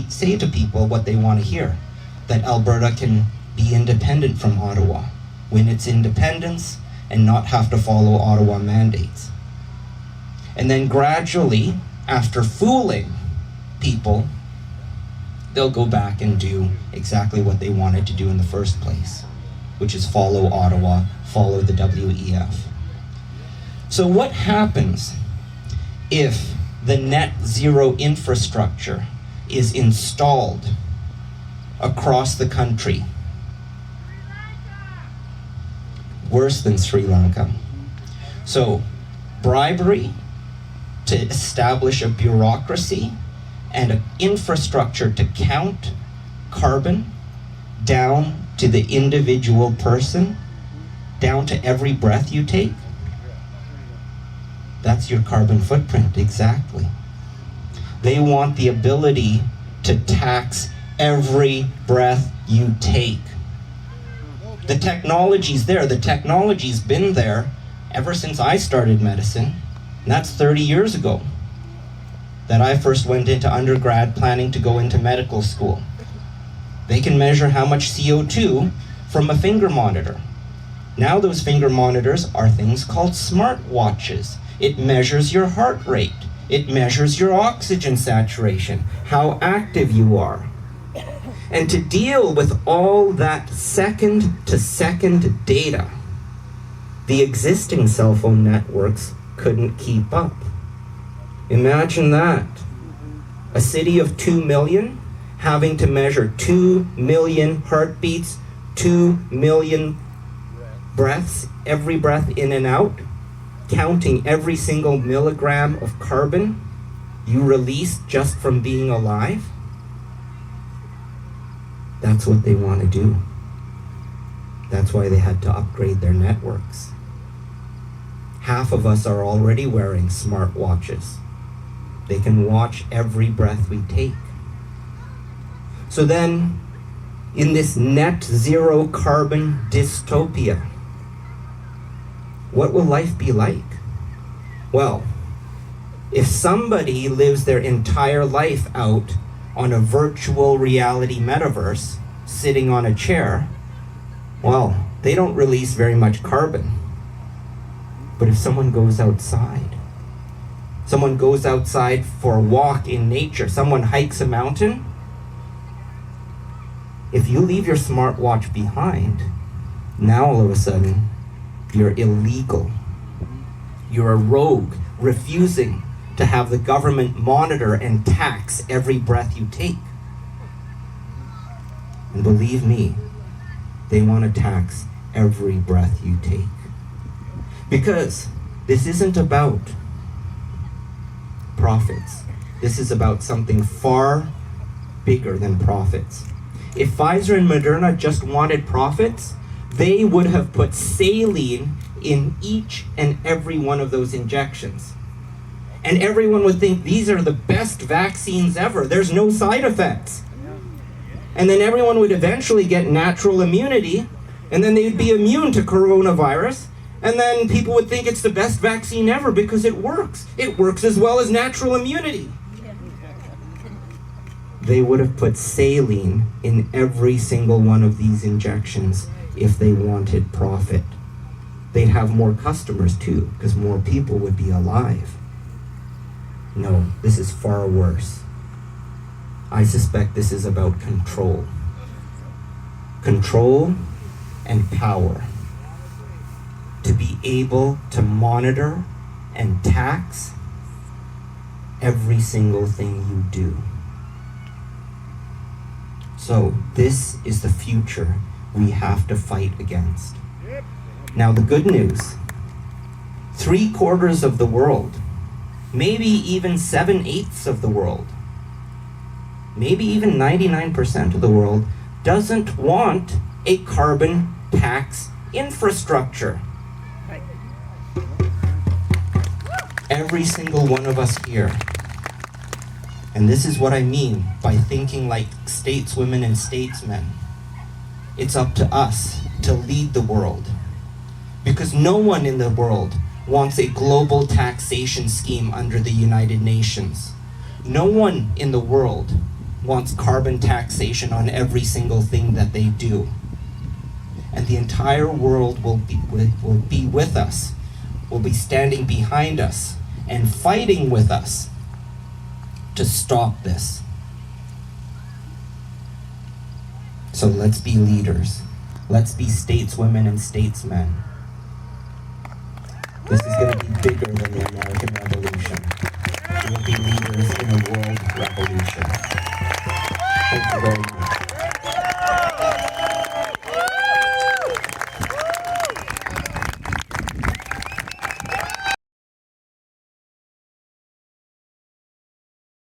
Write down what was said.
say to people what they want to hear, that Alberta can be independent from Ottawa, win its independence, and not have to follow Ottawa mandates. And then gradually, after fooling people, they'll go back and do exactly what they wanted to do in the first place, which is follow Ottawa, follow the WEF. So what happens if the net zero infrastructure is installed across the country? Worse than Sri Lanka. So, bribery to establish a bureaucracy and an infrastructure to count carbon down to the individual person, down to every breath you take. That's your carbon footprint, exactly. They want the ability to tax every breath you take. The technology's there. The technology's been there ever since I started medicine, and that's 30 years ago that I first went into undergrad planning to go into medical school. They can measure how much CO2 from a finger monitor. Now those finger monitors are things called smartwatches. It measures your heart rate. It measures your oxygen saturation, how active you are. And to deal with all that second-to-second data, the existing cell phone networks couldn't keep up. Imagine that. A city of 2 million having to measure 2 million heartbeats, 2 million breaths, every breath in and out, counting every single milligram of carbon you release just from being alive. That's what they want to do. That's why they had to upgrade their networks. Half of us are already wearing smartwatches. They can watch every breath we take. So then, in this net zero carbon dystopia, what will life be like? Well, if somebody lives their entire life out on a virtual reality metaverse, sitting on a chair, well, they don't release very much carbon. But if someone goes outside for a walk in nature, someone hikes a mountain, if you leave your smartwatch behind, now all of a sudden, you're illegal. You're a rogue, refusing to have the government monitor and tax every breath you take. And believe me, they want to tax every breath you take. Because this isn't about profits. This is about something far bigger than profits. If Pfizer and Moderna just wanted profits, they would have put saline in each and every one of those injections. And everyone would think these are the best vaccines ever. There's no side effects. And then everyone would eventually get natural immunity, and then they'd be immune to coronavirus, and then people would think it's the best vaccine ever because it works. It works as well as natural immunity. They would have put saline in every single one of these injections if they wanted profit. They'd have more customers too, because more people would be alive. No, this is far worse. I suspect this is about control. Control and power. To be able to monitor and tax every single thing you do. So this is the future we have to fight against. Now the good news, 3/4 of the world, maybe even 7/8 of the world, maybe even 99% of the world doesn't want a carbon tax infrastructure. Every single one of us here. And this is what I mean by thinking like stateswomen and statesmen. It's up to us to lead the world. Because no one in the world wants a global taxation scheme under the United Nations. No one in the world, wants carbon taxation on every single thing that they do. And the entire world will be with us, will be standing behind us and fighting with us to stop this. So let's be leaders. Let's be stateswomen and statesmen. This is going to be bigger than the American Revolution. We'll be leaders in a world revolution. Thank you very much.